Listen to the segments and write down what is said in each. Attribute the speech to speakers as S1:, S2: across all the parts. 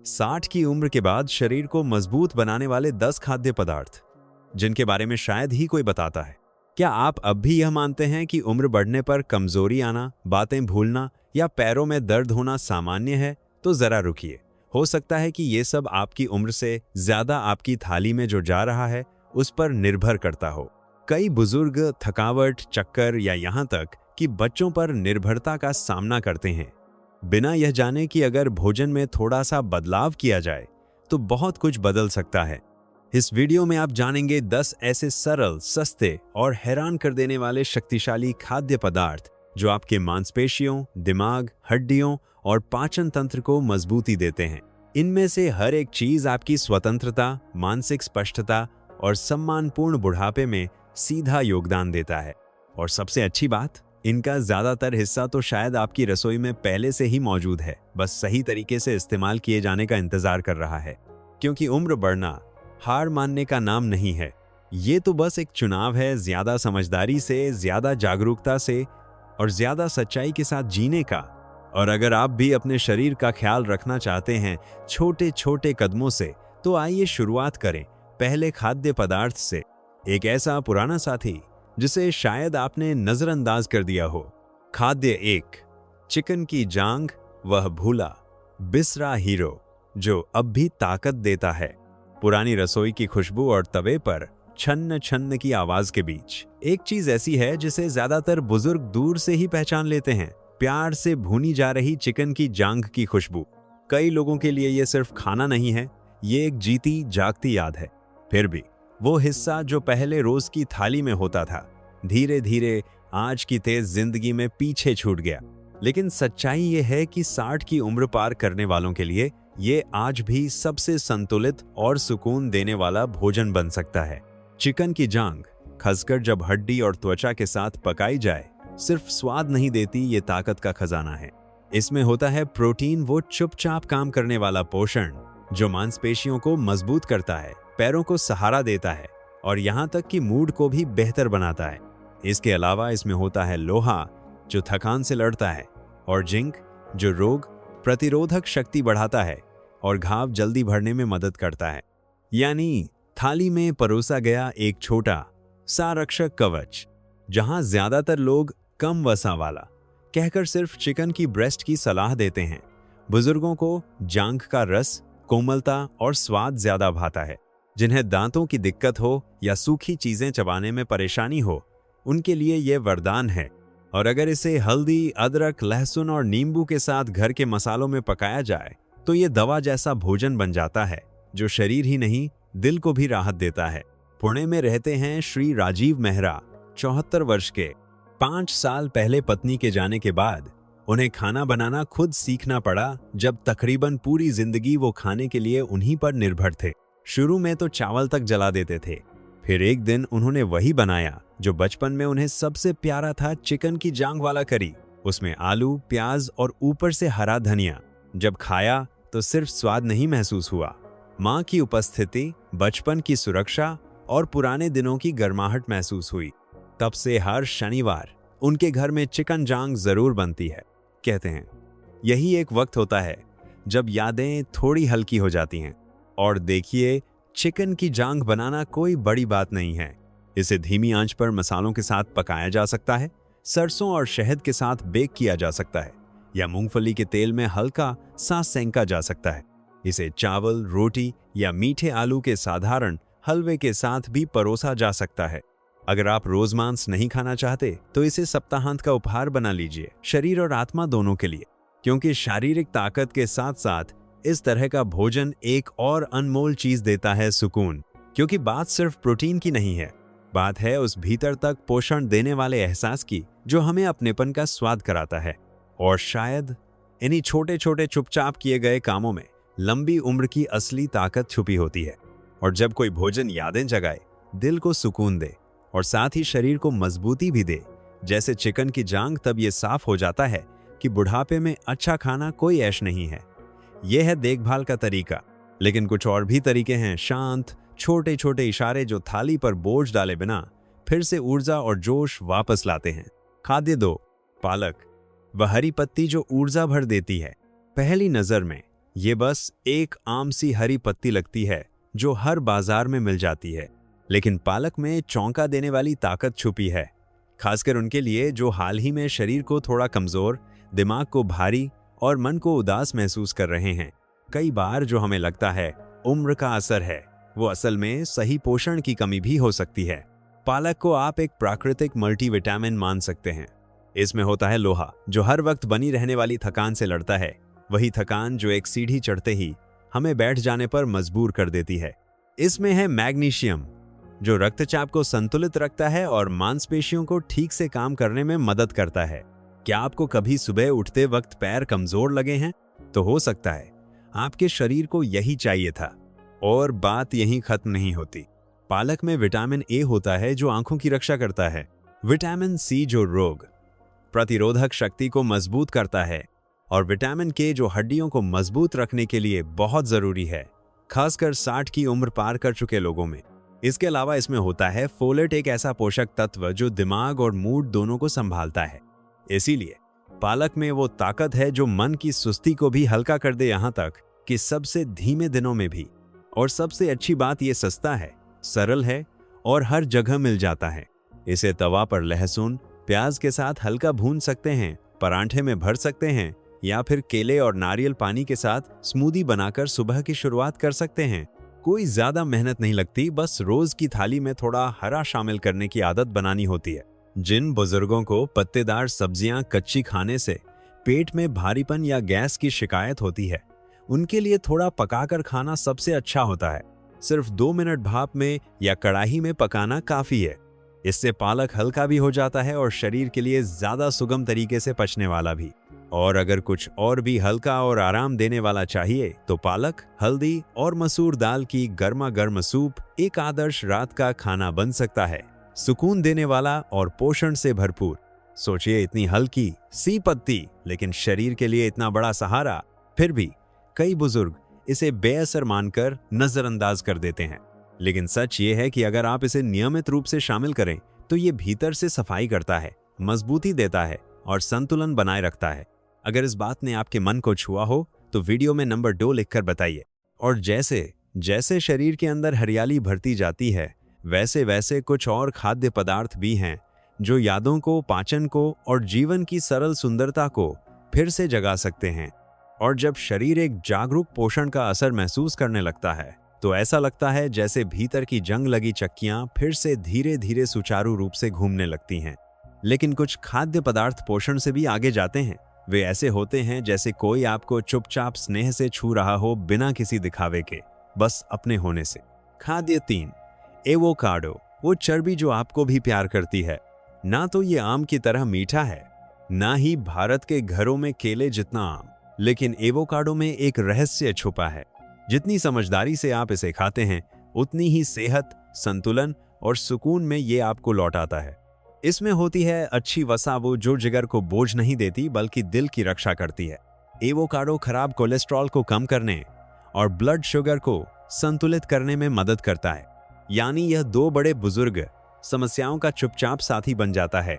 S1: 60 की उम्र के बाद शरीर को मजबूत बनाने वाले 10 खाद्य पदार्थ जिनके बारे में शायद ही कोई बताता है। क्या आप अब भी यह मानते हैं कि उम्र बढ़ने पर कमजोरी आना, बातें भूलना या पैरों में दर्द होना सामान्य है? तो जरा रुकिए, हो सकता है कि ये सब आपकी उम्र से ज्यादा आपकी थाली में जो जा रहा है उस पर निर्भर करता हो। कई बुजुर्ग थकावट, चक्कर या यहाँ तक कि बच्चों पर निर्भरता का सामना करते हैं, बिना यह जाने कि अगर भोजन में थोड़ा सा बदलाव किया जाए तो बहुत कुछ बदल सकता है। इस वीडियो में आप जानेंगे 10 ऐसे सरल, सस्ते और हैरान कर देने वाले शक्तिशाली खाद्य पदार्थ जो आपके मांसपेशियों, दिमाग, हड्डियों और पाचन तंत्र को मजबूती देते हैं। इनमें से हर एक चीज आपकी स्वतंत्रता, मानसिक स्पष्टता और सम्मानपूर्ण बुढ़ापे में सीधा योगदान देता है। और सबसे अच्छी बात, इनका ज्यादातर हिस्सा तो शायद आपकी रसोई में पहले से ही मौजूद है, बस सही तरीके से इस्तेमाल किए जाने का इंतजार कर रहा है। क्योंकि उम्र बढ़ना हार मानने का नाम नहीं है, ये तो बस एक चुनाव है ज्यादा समझदारी से, ज्यादा जागरूकता से और ज्यादा सच्चाई के साथ जीने का। और अगर आप भी अपने शरीर का ख्याल रखना चाहते हैं छोटे छोटे कदमों से, तो आइए शुरुआत करें पहले खाद्य पदार्थ से, एक ऐसा पुराना साथी जिसे शायद आपने नजरअंदाज कर दिया हो। खाद्य 1, चिकन की जांग, वह भूला बिसरा हीरो जो अब भी ताकत देता है। पुरानी रसोई की खुशबू और तवे पर छन्न छन्न की आवाज के बीच एक चीज ऐसी है जिसे ज्यादातर बुजुर्ग दूर से ही पहचान लेते हैं, प्यार से भूनी जा रही चिकन की जांग की खुशबू। कई लोगों के लिए ये सिर्फ खाना नहीं है, ये एक जीती जागती याद है। फिर भी वो हिस्सा जो पहले रोज की थाली में होता था, धीरे धीरे आज की तेज जिंदगी में पीछे छूट गया। लेकिन सच्चाई ये है कि 60 की उम्र पार करने वालों के लिए ये आज भी सबसे संतुलित और सुकून देने वाला भोजन बन सकता है। चिकन की जांग, खासकर जब हड्डी और त्वचा के साथ पकाई जाए, सिर्फ स्वाद नहीं देती, ये ताकत का खजाना है। इसमें होता है प्रोटीन, वो चुपचाप काम करने वाला पोषण जो मांसपेशियों को मजबूत करता है, पैरों को सहारा देता है और यहाँ तक कि मूड को भी बेहतर बनाता है। इसके अलावा इसमें होता है लोहा जो थकान से लड़ता है, और जिंक जो रोग प्रतिरोधक शक्ति बढ़ाता है और घाव जल्दी भरने में मदद करता है। यानी थाली में परोसा गया एक छोटा सा रक्षक कवच, जहां ज्यादातर लोग कम वसा वाला कहकर सिर्फ चिकन की ब्रेस्ट की सलाह देते हैं। बुजुर्गों को जांग का रस, कोमलता और स्वाद ज्यादा भाता है। जिन्हें दांतों की दिक्कत हो या सूखी चीजें चबाने में परेशानी हो, उनके लिए यह वरदान है। और अगर इसे हल्दी, अदरक, लहसुन और नींबू के साथ घर के मसालों में पकाया जाए तो ये दवा जैसा भोजन बन जाता है जो शरीर ही नहीं दिल को भी राहत देता है। पुणे में रहते हैं श्री राजीव मेहरा, 74 वर्ष के। 5 साल पहले पत्नी के जाने के बाद उन्हें खाना बनाना खुद सीखना पड़ा, जब तकरीबन पूरी जिंदगी वो खाने के लिए उन्हीं पर निर्भर थे। शुरू में तो चावल तक जला देते थे, फिर एक दिन उन्होंने वही बनाया जो बचपन में उन्हें सबसे प्यारा था, चिकन की जांग वाला करी। उसमें आलू, प्याज और ऊपर से हरा धनिया। जब खाया तो सिर्फ स्वाद नहीं महसूस हुआ, माँ की उपस्थिति, बचपन की सुरक्षा और पुराने दिनों की गर्माहट महसूस हुई। तब से हर शनिवार उनके घर में चिकन जांग जरूर बनती है। कहते हैं यही एक वक्त होता है जब यादें थोड़ी हल्की हो जाती हैं। और देखिए, चिकन की जांग बनाना कोई बड़ी बात नहीं है। इसे धीमी आंच पर मसालों के साथ पकाया जा सकता है, सरसों और शहद के साथ बेक किया जा सकता है, या मूंगफली के तेल में हल्का सा सेंका जा सकता है। इसे चावल, रोटी या मीठे आलू के साधारण हलवे के साथ भी परोसा जा सकता है। अगर आप रोज मांस नहीं खाना चाहते तो इसे सप्ताहांत का उपहार बना लीजिए, शरीर और आत्मा दोनों के लिए। क्योंकि शारीरिक ताकत के साथ साथ इस तरह का भोजन एक और अनमोल चीज देता है, सुकून। क्योंकि बात सिर्फ प्रोटीन की नहीं है, बात है उस भीतर तक पोषण देने वाले एहसास की जो हमें अपनेपन का स्वाद कराता है। और शायद इन्हीं छोटे छोटे चुपचाप किए गए कामों में लंबी उम्र की असली ताकत छुपी होती है। और जब कोई भोजन यादें जगाए, दिल को सुकून दे और साथ ही शरीर को मजबूती भी दे, जैसे चिकन की जांग, तब ये साफ हो जाता है कि बुढ़ापे में अच्छा खाना कोई ऐश नहीं है, यह है देखभाल का तरीका। लेकिन कुछ और भी तरीके हैं, शांत छोटे छोटे इशारे जो थाली पर बोझ डाले बिना फिर से ऊर्जा और जोश वापस लाते हैं। खाद्य 2, पालक, वह हरी पत्ती जो ऊर्जा भर देती है। पहली नजर में ये बस एक आम सी हरी पत्ती लगती है जो हर बाजार में मिल जाती है, लेकिन पालक में चौंका देने वाली ताकत छुपी है, खासकर उनके लिए जो हाल ही में शरीर को थोड़ा कमजोर, दिमाग को भारी और मन को उदास महसूस कर रहे हैं। कई बार जो हमें लगता है उम्र का असर है, वो असल में सही पोषण की कमी भी हो सकती है। पालक को आप एक प्राकृतिक मल्टीविटामिन मान सकते हैं। इसमें होता है लोहा, जो हर वक्त बनी रहने वाली थकान से लड़ता है, वही थकान जो एक सीढ़ी चढ़ते ही हमें बैठ जाने पर मजबूर कर देती है। इसमें है मैग्नीशियम, जो रक्तचाप को संतुलित रखता है और मांसपेशियों को ठीक से काम करने में मदद करता है। क्या आपको कभी सुबह उठते वक्त पैर कमजोर लगे हैं? तो हो सकता है आपके शरीर को यही चाहिए था। और बात यहीं खत्म नहीं होती। पालक में विटामिन ए होता है जो आंखों की रक्षा करता है। विटामिन सी जो रोग प्रतिरोधक शक्ति को मजबूत करता है, और विटामिन के जो हड्डियों को मजबूत रखने के लिए बहुत जरूरी है, खासकर 60 की उम्र पार कर चुके लोगों में। इसके अलावा इसमें होता है फोलेट, एक ऐसा पोषक तत्व जो दिमाग और मूड दोनों को संभालता है। इसीलिए पालक में वो ताकत है जो मन की सुस्ती को भी हल्का कर दे, यहाँ तक कि सबसे धीमे दिनों में भी। और सबसे अच्छी बात, ये सस्ता है, सरल है और हर जगह मिल जाता है। इसे तवा पर लहसुन प्याज के साथ हल्का भून सकते हैं, परांठे में भर सकते हैं, या फिर केले और नारियल पानी के साथ स्मूदी बनाकर सुबह की शुरुआत कर सकते हैं। कोई ज्यादा मेहनत नहीं लगती, बस रोज की थाली में थोड़ा हरा शामिल करने की आदत बनानी होती है। जिन बुजुर्गों को पत्तेदार सब्जियां कच्ची खाने से पेट में भारीपन या गैस की शिकायत होती है, उनके लिए थोड़ा पकाकर खाना सबसे अच्छा होता है। सिर्फ 2 मिनट भाप में या कढ़ाई में पकाना काफी है। इससे पालक हल्का भी हो जाता है और शरीर के लिए ज्यादा सुगम तरीके से पचने वाला भी। और अगर कुछ और भी हल्का और आराम देने वाला चाहिए तो पालक, हल्दी और मसूर दाल की गर्मा गर्म सूप एक आदर्श रात का खाना बन सकता है। सुकून देने वाला और पोषण से भरपूर। सोचिए, इतनी हल्की सी पत्ती, लेकिन शरीर के लिए इतना बड़ा सहारा। फिर भी कई बुजुर्ग इसे बेअसर मानकर नजरअंदाज कर देते हैं, लेकिन सच ये है कि अगर आप इसे नियमित रूप से शामिल करें तो ये भीतर से सफाई करता है, मजबूती देता है और संतुलन बनाए रखता है। अगर इस बात ने आपके मन को छुआ हो तो वीडियो में नंबर 2 लिखकर बताइए। और जैसे जैसे शरीर के अंदर हरियाली भरती जाती है, वैसे वैसे कुछ और खाद्य पदार्थ भी हैं जो यादों को, पाचन को और जीवन की सरल सुंदरता को फिर से जगा सकते हैं। और जब शरीर एक जागरूक पोषण का असर महसूस करने लगता है तो ऐसा लगता है जैसे भीतर की जंग लगी चक्कियां फिर से धीरे धीरे सुचारू रूप से घूमने लगती हैं। लेकिन कुछ खाद्य पदार्थ पोषण से भी आगे जाते हैं। वे ऐसे होते हैं जैसे कोई आपको चुपचाप स्नेह से छू रहा हो, बिना किसी दिखावे के, बस अपने होने से। खाद्य 3, एवोकाडो, वो चर्बी जो आपको भी प्यार करती है। ना तो ये आम की तरह मीठा है, ना ही भारत के घरों में केले जितना आम, लेकिन एवोकाडो में एक रहस्य छुपा है। जितनी समझदारी से आप इसे खाते हैं, उतनी ही सेहत, संतुलन और सुकून में ये आपको लौटाता है। इसमें होती है अच्छी वसा, वो जो जिगर को बोझ नहीं देती बल्कि दिल की रक्षा करती है। एवोकाडो खराब कोलेस्ट्रॉल को कम करने और ब्लड शुगर को संतुलित करने में मदद करता है। यानी यह 2 बड़े बुजुर्ग समस्याओं का चुपचाप साथी बन जाता है,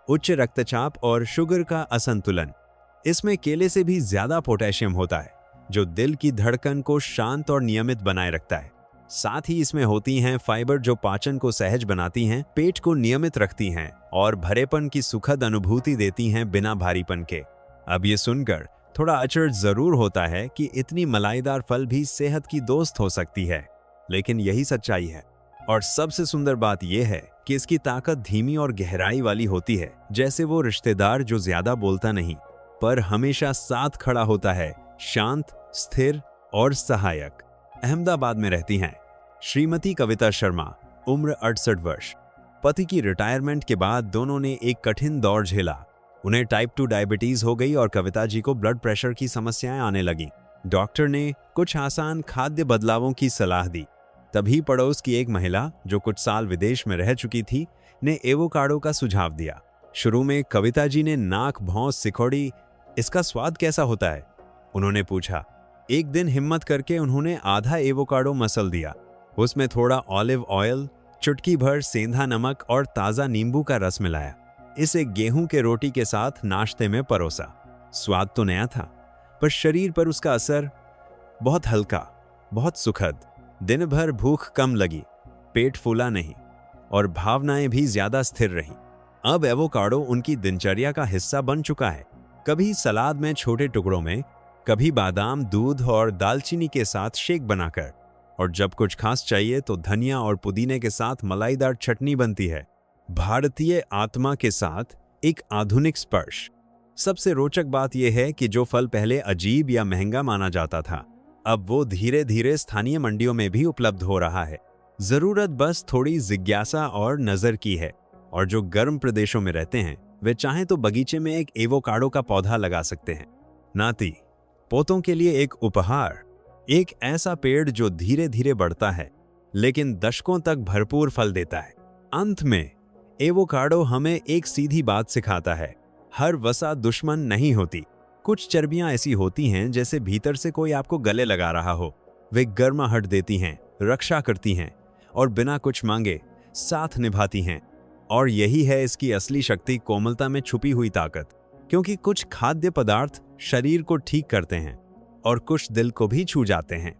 S1: उच्च रक्तचाप और शुगर का असंतुलन। इसमें केले से भी ज्यादा पोटेशियम होता है, जो दिल की धड़कन को शांत और नियमित बनाए रखता है। साथ ही इसमें होती हैं फाइबर, जो पाचन को सहज बनाती हैं, पेट को नियमित रखती हैं और भरेपन की सुखद अनुभूति देती हैं बिना भारीपन के। अब ये सुनकर थोड़ा अचरज जरूर होता है कि इतनी मलाईदार फल भी सेहत की दोस्त हो सकती है, लेकिन यही सच्चाई है। और सबसे सुंदर बात यह है कि इसकी ताकत धीमी और गहराई वाली होती है, जैसे वो रिश्तेदार जो ज्यादा बोलता नहीं पर हमेशा साथ खड़ा होता है, शांत, स्थिर और सहायक। अहमदाबाद में रहती हैं श्रीमती कविता शर्मा, उम्र 68 वर्ष। पति की रिटायरमेंट के बाद दोनों ने एक कठिन दौर झेला। उन्हें टाइप 2 डायबिटीज हो गई और कविता जी को ब्लड प्रेशर की समस्याएं आने लगी। डॉक्टर ने कुछ आसान खाद्य बदलावों की सलाह दी। तभी पड़ोस की एक महिला जो कुछ साल विदेश में रह चुकी थी ने एवोकाडो का सुझाव दिया। शुरू में कविता जी ने नाक भौं सिकोड़ी, इसका स्वाद कैसा होता है, उन्होंने पूछा। एक दिन हिम्मत करके उन्होंने आधा एवोकाडो मसल दिया। उसमें थोड़ा ऑलिव ऑयल, चुटकी भर सेंधा नमक और ताज़ा नींबू का रस मिलाया। इसे गेहूं के रोटी के साथ नाश्ते में परोसा। स्वाद तो नया था, पर शरीर पर उसका असर बहुत हल्का, बहुत सुखद। दिन भर भूख कम लगी, पेट फूला नहीं और भावनाएं भी ज्यादा स्थिर रहीं। अब एवोकाडो उनकी दिनचर्या का हिस्सा बन चुका है। कभी सलाद में छोटे टुकड़ों में, कभी बादाम, दूध और दालचीनी के साथ शेक बनाकर, और जब कुछ खास चाहिए तो धनिया और पुदीने के साथ मलाईदार चटनी बनती है। भारतीय आत्मा के साथ एक आधुनिक स्पर्श। सबसे रोचक बात यह है कि जो फल पहले अजीब या महंगा माना जाता था, अब वो धीरे धीरे स्थानीय मंडियों में भी उपलब्ध हो रहा है। जरूरत बस थोड़ी जिज्ञासा और नजर की है। और जो गर्म प्रदेशों में रहते हैं वे चाहें तो बगीचे में एक एवोकाडो का पौधा लगा सकते हैं। नाती पोतों के लिए एक उपहार, एक ऐसा पेड़ जो धीरे धीरे बढ़ता है लेकिन दशकों तक भरपूर फल देता है। अंत में एवोकाडो हमें एक सीधी बात सिखाता है, हर वसा दुश्मन नहीं होती। कुछ चर्बियां ऐसी होती हैं जैसे भीतर से कोई आपको गले लगा रहा हो। वे गर्माहट देती हैं, रक्षा करती हैं और बिना कुछ मांगे साथ निभाती हैं। और यही है इसकी असली शक्ति, कोमलता में छुपी हुई ताकत। क्योंकि कुछ खाद्य पदार्थ शरीर को ठीक करते हैं और कुछ दिल को भी छू जाते हैं।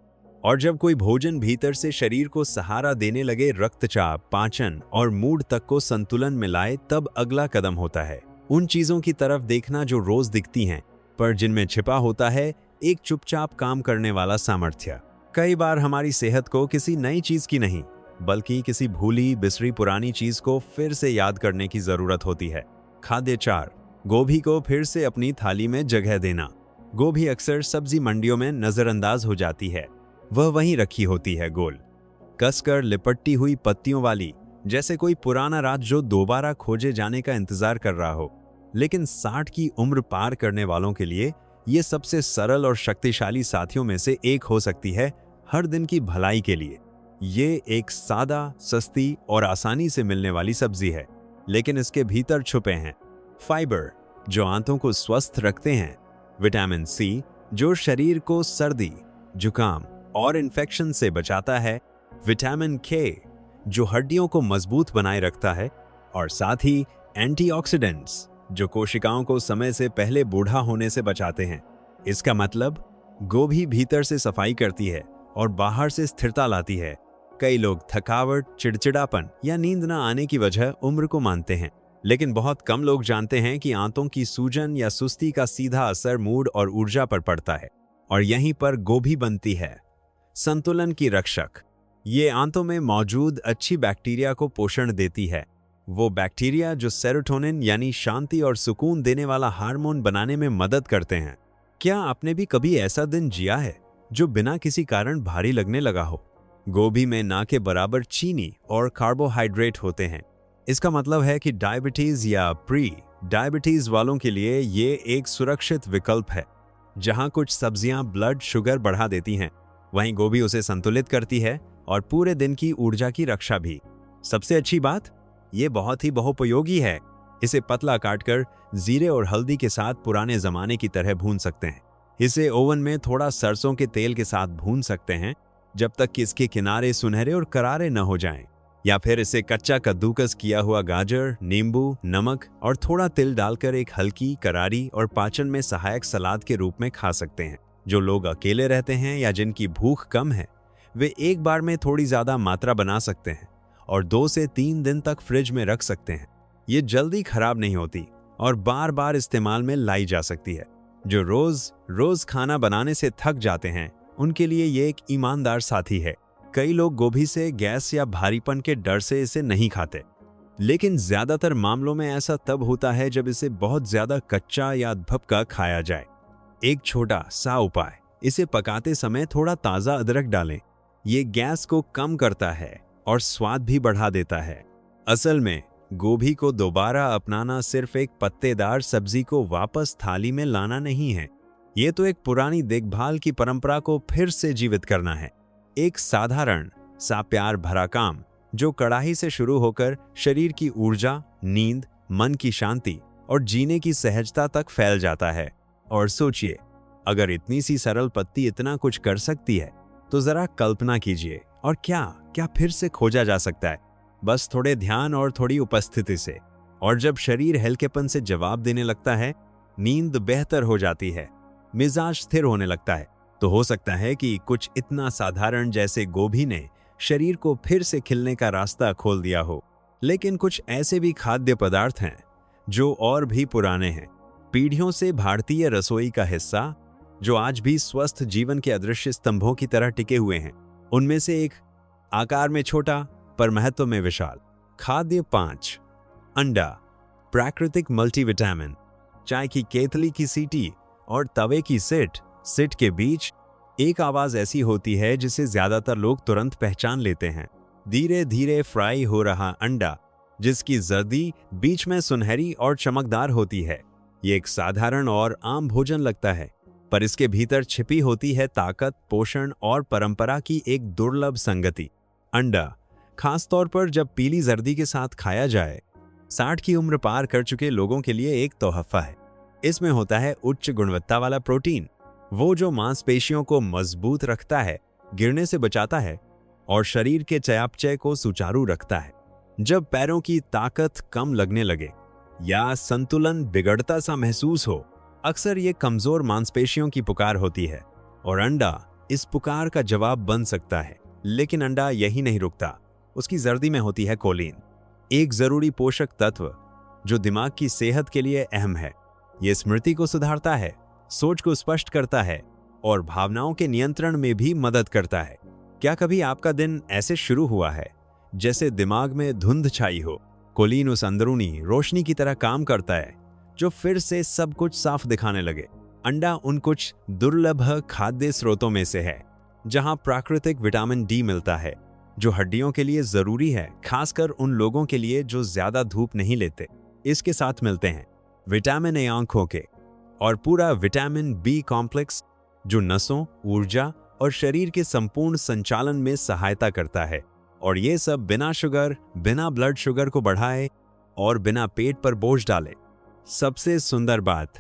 S1: और जब कोई भोजन भीतर से शरीर को सहारा देने लगे, रक्तचाप, पाचन और मूड तक को संतुलन में लाए, तब अगला कदम होता है उन चीजों की तरफ देखना जो रोज दिखती हैं पर जिनमें छिपा होता है एक चुपचाप काम करने वाला सामर्थ्य। कई बार हमारी सेहत को किसी नई चीज की नहीं बल्कि किसी भूली बिसरी पुरानी चीज को फिर से याद करने की जरूरत होती है। खाद्य चार, गोभी को फिर से अपनी थाली में जगह देना। गोभी अक्सर सब्जी मंडियों में नजरअंदाज हो जाती है। वह वहीं रखी होती है, गोल कसकर लिपटी हुई पत्तियों वाली, जैसे कोई पुराना राज जो दोबारा खोजे जाने का इंतजार कर रहा हो। लेकिन 60 की उम्र पार करने वालों के लिए ये सबसे सरल और शक्तिशाली साथियों में से एक हो सकती है, हर दिन की भलाई के लिए। ये एक सादा, सस्ती और आसानी से मिलने वाली सब्जी है, लेकिन इसके भीतर छुपे हैं फाइबर जो आंतों को स्वस्थ रखते हैं, विटामिन सी जो शरीर को सर्दी, जुकाम और इन्फेक्शन से बचाता है, विटामिन के जो हड्डियों को मजबूत बनाए रखता है, और साथ ही एंटीऑक्सीडेंट्स जो कोशिकाओं को समय से पहले बूढ़ा होने से बचाते हैं। इसका मतलब गोभी भीतर से सफाई करती है और बाहर से स्थिरता लाती है। कई लोग थकावट, चिड़चिड़ापन या नींद न आने की वजह उम्र को मानते हैं, लेकिन बहुत कम लोग जानते हैं कि आंतों की सूजन या सुस्ती का सीधा असर मूड और ऊर्जा पर पड़ता है। और यहीं पर गोभी बनती है संतुलन की रक्षक। ये आंतों में मौजूद अच्छी बैक्टीरिया को पोषण देती है, वो बैक्टीरिया जो सेरोटोनिन यानी शांति और सुकून देने वाला हार्मोन बनाने में मदद करते हैं। क्या आपने भी कभी ऐसा दिन जिया है जो बिना किसी कारण भारी लगने लगा हो? गोभी में ना के बराबर चीनी और कार्बोहाइड्रेट होते हैं। इसका मतलब है कि डायबिटीज या प्री डायबिटीज वालों के लिए ये एक सुरक्षित विकल्प है। जहां कुछ सब्जियां ब्लड शुगर बढ़ा देती हैं, वहीं गोभी उसे संतुलित करती है और पूरे दिन की ऊर्जा की रक्षा भी। सबसे अच्छी बात, ये बहुत ही बहुपयोगी है। इसे पतला काटकर जीरे और हल्दी के साथ पुराने जमाने की तरह भून सकते हैं। इसे ओवन में थोड़ा सरसों के तेल के साथ भून सकते हैं जब तक कि इसके किनारे सुनहरे और करारे न हो जाएं। या फिर इसे कच्चा कद्दूकस किया हुआ गाजर, नींबू, नमक और थोड़ा तिल डालकर एक हल्की, करारी और पाचन में सहायक सलाद के रूप में खा सकते हैं। जो लोग अकेले रहते हैं या जिनकी भूख कम है, वे एक बार में थोड़ी ज्यादा मात्रा बना सकते हैं और 2 से 3 दिन तक फ्रिज में रख सकते हैं। ये जल्दी खराब नहीं होती और बार बार इस्तेमाल में लाई जा सकती है। जो रोज खाना बनाने से थक जाते हैं, उनके लिए ये एक ईमानदार साथी है। कई लोग गोभी से गैस या भारीपन के डर से इसे नहीं खाते, लेकिन ज्यादातर मामलों में ऐसा तब होता है जब इसे बहुत ज्यादा कच्चा या भपका खाया जाए। एक छोटा सा उपाय, इसे पकाते समय थोड़ा ताजा अदरक डालें। ये गैस को कम करता है और स्वाद भी बढ़ा देता है। असल में गोभी को दोबारा अपनाना सिर्फ एक पत्तेदार सब्जी को वापस थाली में लाना नहीं है, ये तो एक पुरानी देखभाल की परंपरा को फिर से जीवित करना है। एक साधारण सा प्यार भरा काम जो कड़ाही से शुरू होकर शरीर की ऊर्जा, नींद, मन की शांति और जीने की सहजता तक फैल जाता है। और सोचिए, अगर इतनी सी सरल पत्ती इतना कुछ कर सकती है, तो जरा कल्पना कीजिए और क्या फिर से खोजा जा सकता है, बस थोड़े ध्यान और थोड़ी उपस्थिति से। और जब शरीर हल्केपन से जवाब देने लगता है, नींद बेहतर हो जाती है, मिजाज स्थिर होने लगता है तो हो सकता है कि कुछ इतना साधारण जैसे गोभी ने शरीर को फिर से खिलने का रास्ता खोल दिया हो। लेकिन कुछ ऐसे भी खाद्य पदार्थ हैं जो और भी पुराने हैं, पीढ़ियों से भारतीय रसोई का हिस्सा, जो आज भी स्वस्थ जीवन के अदृश्य स्तंभों की तरह टिके हुए हैं। उनमें से एक, आकार में छोटा पर महत्व में विशाल। खाद्य 5, अंडा, प्राकृतिक मल्टीविटामिन। चाय की केतली की सीटी और तवे की सिट के बीच एक आवाज ऐसी होती है जिसे ज्यादातर लोग तुरंत पहचान लेते हैं। धीरे धीरे फ्राई हो रहा अंडा, जिसकी जर्दी बीच में सुनहरी और चमकदार होती है। ये एक साधारण और आम भोजन लगता है, पर इसके भीतर छिपी होती है ताकत, पोषण और परंपरा की एक दुर्लभ संगति। अंडा, खासतौर पर जब पीली जर्दी के साथ खाया जाए, 60 की उम्र पार कर चुके लोगों के लिए एक तोहफा है। इसमें होता है उच्च गुणवत्ता वाला प्रोटीन, वो जो मांसपेशियों को मजबूत रखता है, गिरने से बचाता है और शरीर के चयापचय को सुचारू रखता है। जब पैरों की ताकत कम लगने लगे या संतुलन बिगड़ता सा महसूस हो, अक्सर ये कमजोर मांसपेशियों की पुकार होती है और अंडा इस पुकार का जवाब बन सकता है। लेकिन अंडा यही नहीं रुकता, उसकी जर्दी में होती है कोलिन, एक जरूरी पोषक तत्व जो दिमाग की सेहत के लिए अहम है। ये स्मृति को सुधारता है, सोच को स्पष्ट करता है और भावनाओं के नियंत्रण में भी मदद करता है। क्या कभी आपका दिन ऐसे शुरू हुआ है जैसे दिमाग में धुंध छाई हो? कोलिन उस अंदरूनी रोशनी की तरह काम करता है जो फिर से सब कुछ साफ दिखाने लगे। अंडा उन कुछ दुर्लभ खाद्य स्रोतों में से है जहां प्राकृतिक विटामिन डी मिलता है, जो हड्डियों के लिए जरूरी है, खासकर उन लोगों के लिए जो ज्यादा धूप नहीं लेते। इसके साथ मिलते हैं विटामिन ए आंखों के और पूरा विटामिन बी कॉम्प्लेक्स, जो नसों, ऊर्जा और शरीर के संपूर्ण संचालन में सहायता करता है। और ये सब बिना शुगर, बिना ब्लड शुगर को बढ़ाए और बिना पेट पर बोझ डाले। सबसे सुंदर बात,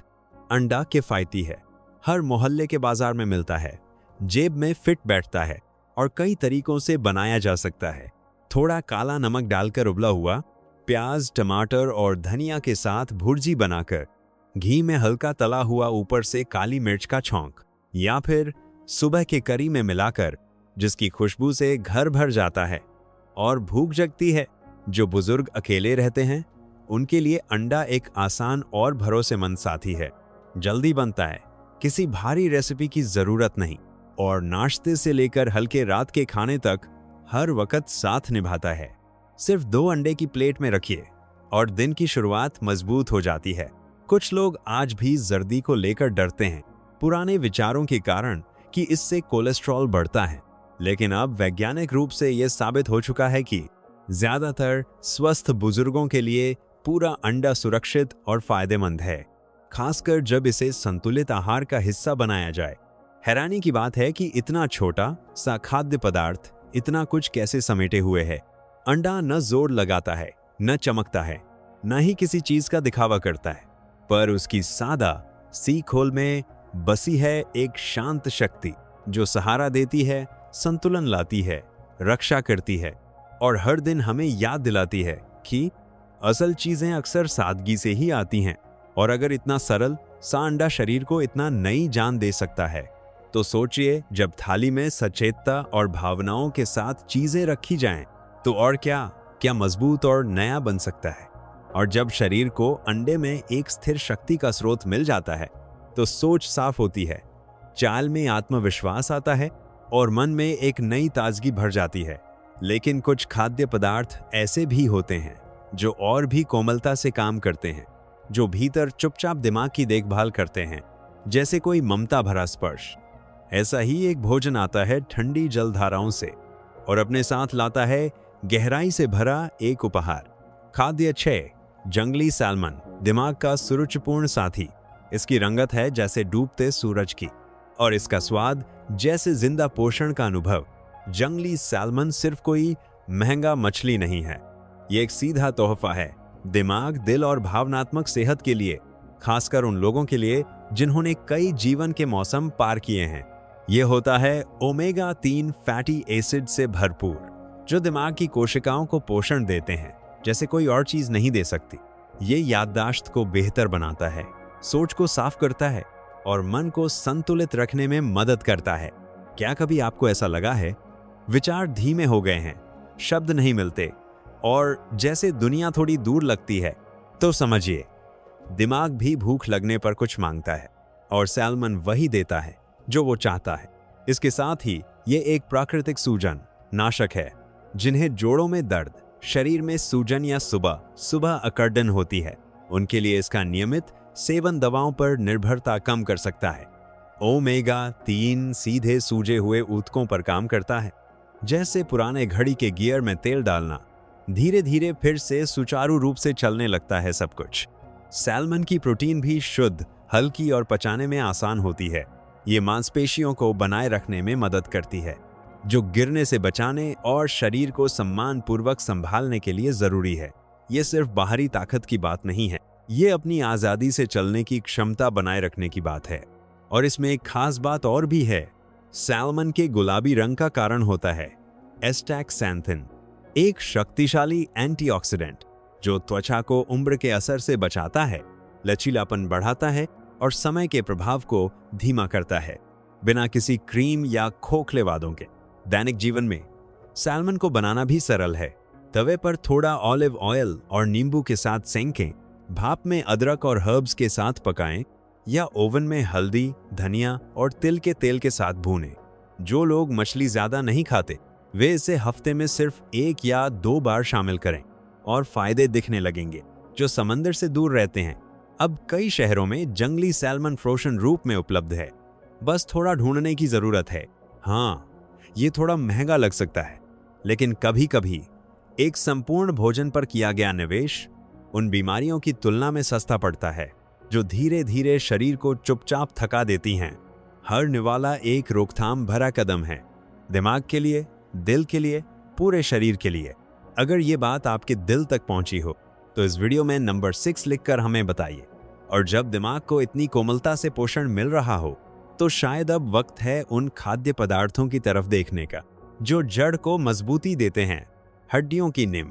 S1: अंडा किफायती है, हर मोहल्ले के बाजार में मिलता है, जेब में फिट बैठता है और कई तरीकों से बनाया जा सकता है। थोड़ा काला नमक डालकर उबला हुआ, प्याज, टमाटर और धनिया के साथ भुर्जी बनाकर, घी में हल्का तला हुआ ऊपर से काली मिर्च का छौंक, या फिर सुबह के करी में मिलाकर, जिसकी खुशबू से घर भर जाता है और भूख जगती है। जो बुजुर्ग अकेले रहते हैं, उनके लिए अंडा एक आसान और भरोसेमंद साथी है। जल्दी बनता है, किसी भारी रेसिपी की जरूरत नहीं और नाश्ते से लेकर हल्के रात के खाने तक हर वक्त साथ निभाता है। सिर्फ 2 अंडे की प्लेट में रखिए और दिन की शुरुआत मजबूत हो जाती है। कुछ लोग आज भी जर्दी को लेकर डरते हैं, पुराने विचारों के कारण कि इससे कोलेस्ट्रॉल बढ़ता है। लेकिन अब वैज्ञानिक रूप से यह साबित हो चुका है कि ज्यादातर स्वस्थ बुजुर्गों के लिए पूरा अंडा सुरक्षित और फायदेमंद है, खासकर जब इसे संतुलित आहार का हिस्सा बनाया जाए। हैरानी की बात है कि इतना छोटा सा खाद्य पदार्थ इतना कुछ कैसे समेटे हुए है। अंडा न जोर लगाता है, न चमकता है, न ही किसी चीज का दिखावा करता है, पर उसकी सादा सी खोल में बसी है एक शांत शक्ति जो सहारा देती है, संतुलन लाती है, रक्षा करती है और हर दिन हमें याद दिलाती है कि असल चीजें अक्सर सादगी से ही आती हैं। और अगर इतना सरल सा अंडा शरीर को इतना नई जान दे सकता है, तो सोचिए जब थाली में सचेतता और भावनाओं के साथ चीजें रखी जाएं, तो और क्या मजबूत और नया बन सकता है। और जब शरीर को अंडे में एक स्थिर शक्ति का स्रोत मिल जाता है, तो सोच साफ होती है, चाल में आत्मविश्वास आता है और मन में एक नई ताजगी भर जाती है। लेकिन कुछ खाद्य पदार्थ ऐसे भी होते हैं जो और भी कोमलता से काम करते हैं, जो भीतर चुपचाप दिमाग की देखभाल करते हैं, जैसे कोई ममता भरा स्पर्श। ऐसा ही एक भोजन आता है ठंडी जलधाराओं से और अपने साथ लाता है गहराई से भरा एक उपहार। खाद्य 6, जंगली सैल्मन, दिमाग का सुरुचिपूर्ण साथी। इसकी रंगत है जैसे डूबते सूरज की और इसका स्वाद जैसे जिंदा पोषण का अनुभव। जंगली सैल्मन सिर्फ कोई महंगा मछली नहीं है, ये एक सीधा तोहफा है दिमाग, दिल और भावनात्मक सेहत के लिए, खासकर उन लोगों के लिए जिन्होंने कई जीवन के मौसम पार किए हैं। यह होता है ओमेगा 3 फैटी एसिड से भरपूर, जो दिमाग की कोशिकाओं को पोषण देते हैं जैसे कोई और चीज नहीं दे सकती। ये याददाश्त को बेहतर बनाता है, सोच को साफ करता है और मन को संतुलित रखने में मदद करता है। क्या कभी आपको ऐसा लगा है विचार धीमे हो गए हैं, शब्द नहीं मिलते और जैसे दुनिया थोड़ी दूर लगती है? तो समझिए, दिमाग भी भूख लगने पर कुछ मांगता है और सैल्मन वही देता है जो वो चाहता है। इसके साथ ही ये एक प्राकृतिक सूजन नाशक है। जिन्हें जोड़ों में दर्द, शरीर में सूजन या सुबह सुबह अकड़न होती है, उनके लिए इसका नियमित सेवन दवाओं पर निर्भरता कम कर सकता है। ओमेगा-3 सीधे सूजे हुए ऊतकों पर काम करता है। जैसे पुराने घड़ी के गियर में तेल डालना, धीरे धीरे फिर से सुचारू रूप से चलने लगता है सब कुछ। सैल्मन की प्रोटीन भी शुद्ध, हल्की और पचाने में आसान होती है। ये मांसपेशियों को बनाए रखने में मदद करती है, जो गिरने से बचाने और शरीर को सम्मानपूर्वक संभालने के लिए जरूरी है। ये सिर्फ बाहरी ताकत की बात नहीं है, ये अपनी आजादी से चलने की क्षमता बनाए रखने की बात है। और इसमें एक खास बात और भी है। सैल्मन के गुलाबी रंग का कारण होता है एस्टैक्सैंथिन, एक शक्तिशाली एंटीऑक्सीडेंट जो त्वचा को उम्र के असर से बचाता है, लचीलापन बढ़ाता है और समय के प्रभाव को धीमा करता है, बिना किसी क्रीम या खोखले वादों के। दैनिक जीवन में सैल्मन को बनाना भी सरल है। तवे पर थोड़ा ऑलिव ऑयल और नींबू के साथ सेंकें, भाप में अदरक और हर्ब्स के साथ पकाएं या ओवन में हल्दी, धनिया और तिल के तेल के साथ भूनें। जो लोग मछली ज्यादा नहीं खाते, वे इसे हफ्ते में सिर्फ 1 या 2 बार शामिल करें और फायदे दिखने लगेंगे। जो समंदर से दूर रहते हैं, अब कई शहरों में जंगली सैल्मन फ्रोशन रूप में उपलब्ध है। बस थोड़ा ढूंढने की जरूरत है। हाँ, ये थोड़ा महंगा लग सकता है, लेकिन कभी कभी एक संपूर्ण भोजन पर किया गया निवेश उन बीमारियों की तुलना में सस्ता पड़ता है जो धीरे धीरे शरीर को चुपचाप थका देती हैं। हर निवाला एक रोकथाम भरा कदम है, दिमाग के लिए, दिल के लिए, पूरे शरीर के लिए। अगर ये बात आपके दिल तक पहुंची हो तो इस वीडियो में नंबर 6 लिखकर हमें बताइए। और जब दिमाग को इतनी कोमलता से पोषण मिल रहा हो, तो शायद अब वक्त है उन खाद्य पदार्थों की तरफ देखने का जो जड़ को मजबूती देते हैं, हड्डियों की निम,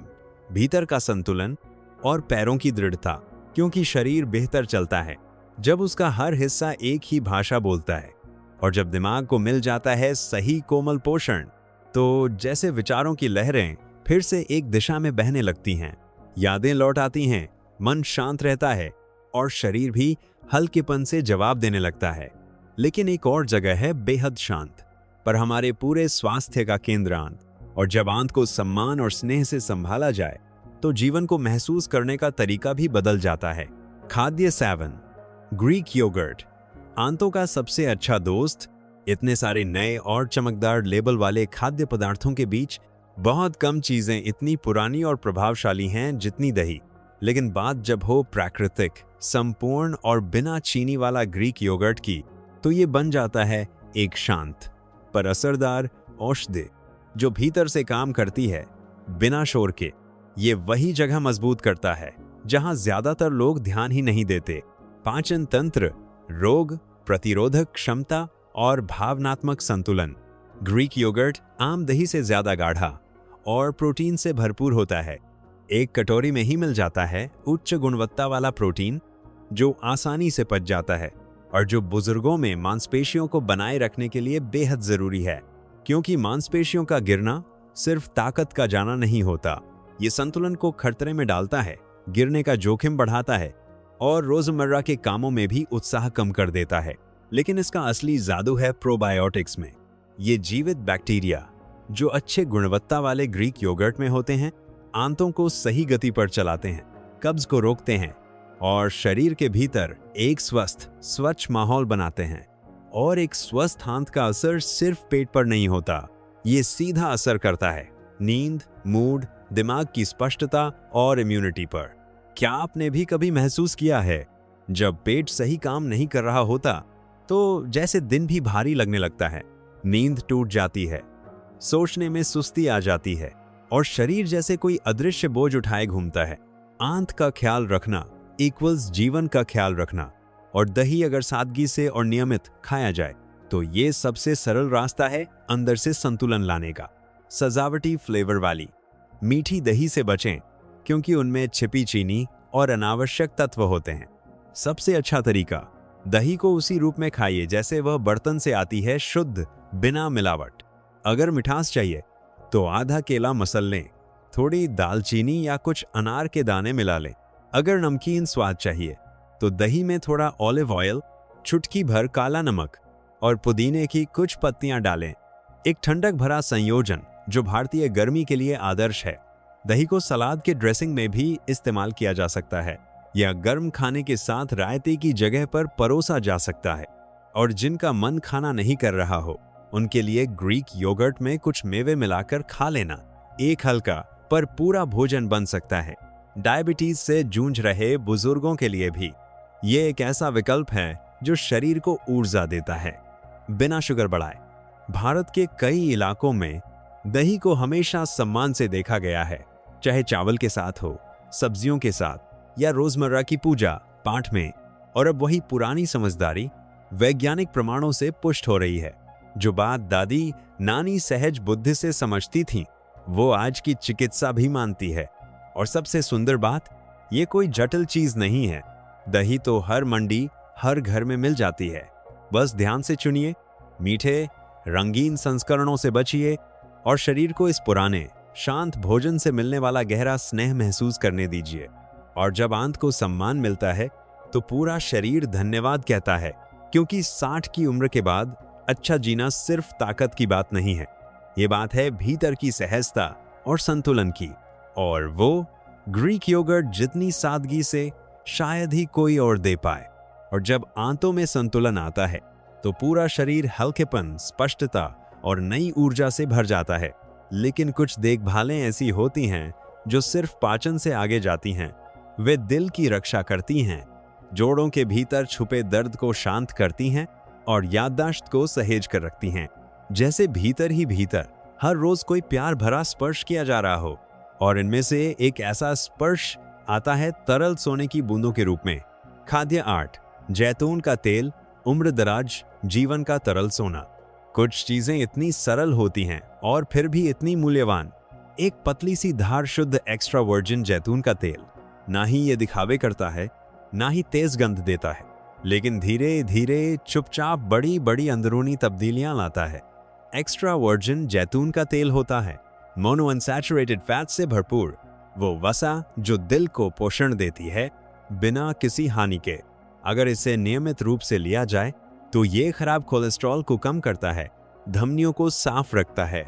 S1: भीतर का संतुलन और पैरों की दृढ़ता। क्योंकि शरीर बेहतर चलता है जब उसका हर हिस्सा एक ही भाषा बोलता है। और जब दिमाग को मिल जाता है सही कोमल पोषण, तो जैसे विचारों की लहरें फिर से एक दिशा में बहने लगती हैं, यादें लौट आती हैं, मन शांत रहता है और शरीर भी हल्केपन से जवाब देने लगता है। लेकिन एक और जगह है बेहद शांत, पर हमारे पूरे स्वास्थ्य का केंद्र आंत। और जब आंत को सम्मान और स्नेह से संभाला जाए, तो जीवन को महसूस करने का तरीका भी बदल जाता है। खाद्य सेवन, ग्रीक योगर्ट, आंतों का सबसे अच्छा दोस्त। इतने सारे नए और चमकदार लेबल वाले खाद्य पदार्थों के बीच बहुत कम चीजें इतनी पुरानी और प्रभावशाली हैं जितनी दही। लेकिन बात जब हो प्राकृतिक, संपूर्ण और बिना चीनी वाला ग्रीक योगर्ट की, तो ये बन जाता है एक शांत पर असरदार औषधि जो भीतर से काम करती है बिना शोर के। ये वही जगह मजबूत करता है जहां ज्यादातर लोग ध्यान ही नहीं देते। पाचन तंत्र, रोग प्रतिरोधक क्षमता और भावनात्मक संतुलन। ग्रीक योगर्ट आम दही से ज्यादा गाढ़ा और प्रोटीन से भरपूर होता है। एक कटोरी में ही मिल जाता है उच्च गुणवत्ता वाला प्रोटीन जो आसानी से पच जाता है और जो बुजुर्गों में मांसपेशियों को बनाए रखने के लिए बेहद जरूरी है। क्योंकि मांसपेशियों का गिरना सिर्फ ताकत का जाना नहीं होता, ये संतुलन को खतरे में डालता है, गिरने का जोखिम बढ़ाता है और रोजमर्रा के कामों में भी उत्साह कम कर देता है। लेकिन इसका असली जादू है प्रोबायोटिक्स में। ये जीवित बैक्टीरिया जो अच्छे गुणवत्ता वाले ग्रीक योगर्ट में होते हैं, आंतों को सही गति पर चलाते हैं, कब्ज को रोकते हैं और शरीर के भीतर एक स्वस्थ, स्वच्छ माहौल बनाते हैं। और एक स्वस्थ आंत का असर सिर्फ पेट पर नहीं होता, ये सीधा असर करता है नींद, मूड, दिमाग की स्पष्टता और इम्यूनिटी पर। क्या आपने भी कभी महसूस किया है जब पेट सही काम नहीं कर रहा होता तो जैसे दिन भी भारी लगने लगता है, नींद टूट जाती है, सोचने में सुस्ती आ जाती है और शरीर जैसे कोई अदृश्य बोझ उठाए घूमता है? आंत का ख्याल रखना इक्वल्स जीवन का ख्याल रखना। और दही अगर सादगी से और नियमित खाया जाए तो ये सबसे सरल रास्ता है अंदर से संतुलन लाने का। सजावटी फ्लेवर वाली मीठी दही से बचें क्योंकि उनमें छिपी चीनी और अनावश्यक तत्व होते हैं। सबसे अच्छा तरीका दही को उसी रूप में खाइए जैसे वह बर्तन से आती है, शुद्ध, बिना मिलावट। अगर मिठास चाहिए तो आधा केला मसल लें, थोड़ी दालचीनी या कुछ अनार के दाने मिला लें। अगर नमकीन स्वाद चाहिए तो दही में थोड़ा ऑलिव ऑयल, चुटकी भर काला नमक और पुदीने की कुछ पत्तियां डालें। एक ठंडक भरा संयोजन जो भारतीय गर्मी के लिए आदर्श है। दही को सलाद के ड्रेसिंग में भी इस्तेमाल किया जा सकता है या गर्म खाने के साथ रायते की जगह पर परोसा जा सकता है। और जिनका मन खाना नहीं कर रहा हो उनके लिए ग्रीक योगर्ट में कुछ मेवे मिलाकर खा लेना एक हल्का पर पूरा भोजन बन सकता है। डायबिटीज से जूझ रहे बुजुर्गों के लिए भी ये एक ऐसा विकल्प है जो शरीर को ऊर्जा देता है, बिना शुगर बढ़ाए। भारत के कई इलाकों में दही को हमेशा सम्मान से देखा गया है, चाहे चावल के साथ हो, सब्जियों के साथ या रोजमर्रा की पूजा पाठ में। और अब वही पुरानी समझदारी वैज्ञानिक प्रमाणों से पुष्ट हो रही है। जो बात दादी नानी सहज बुद्धि से समझती थी वो आज की चिकित्सा भी मानती है। और सबसे सुंदर बात, ये कोई जटिल चीज नहीं है। दही तो हर मंडी, हर घर में मिल जाती है। बस ध्यान से चुनिए, मीठे रंगीन संस्करणों से बचिए और शरीर को इस पुराने शांत भोजन से मिलने वाला गहरा स्नेह महसूस करने दीजिए। और जब आंत को सम्मान मिलता है तो पूरा शरीर धन्यवाद कहता है, क्योंकि 60 की उम्र के बाद अच्छा जीना सिर्फ ताकत की बात नहीं है, ये बात है भीतर की सहजता और संतुलन की। और वो ग्रीक योगर्ट जितनी सादगी से शायद ही कोई और दे पाए। और जब आंतों में संतुलन आता है तो पूरा शरीर हल्केपन, स्पष्टता और नई ऊर्जा से भर जाता है। लेकिन कुछ देखभालें ऐसी होती हैं जो सिर्फ पाचन से आगे जाती हैं। वे दिल की रक्षा करती हैं, जोड़ों के भीतर छुपे दर्द को शांत करती हैं और याददाश्त को सहेज कर रखती हैं। जैसे भीतर ही भीतर हर रोज कोई प्यार भरा स्पर्श किया जा रहा हो। और इनमें से एक ऐसा स्पर्श आता है तरल सोने की बूंदों के रूप में। खाद्य आर्ट, जैतून का तेल, उम्र दराज जीवन का तरल सोना। कुछ चीजें इतनी सरल होती हैं और फिर भी इतनी मूल्यवान। एक पतली सी धार शुद्ध एक्स्ट्रा वर्जिन जैतून का तेल ना ही ये दिखावे करता है, ना ही तेज गंध देता है, लेकिन धीरे धीरे चुपचाप बड़ी बड़ी अंदरूनी तब्दीलियां लाता है। एक्स्ट्रा वर्जिन जैतून का तेल होता है मोनो अनसैचुरेटेड फैट से भरपूर, वो वसा जो दिल को पोषण देती है बिना किसी हानि के। अगर इसे नियमित रूप से लिया जाए तो ये खराब कोलेस्ट्रॉल को कम करता है, धमनियों को साफ रखता है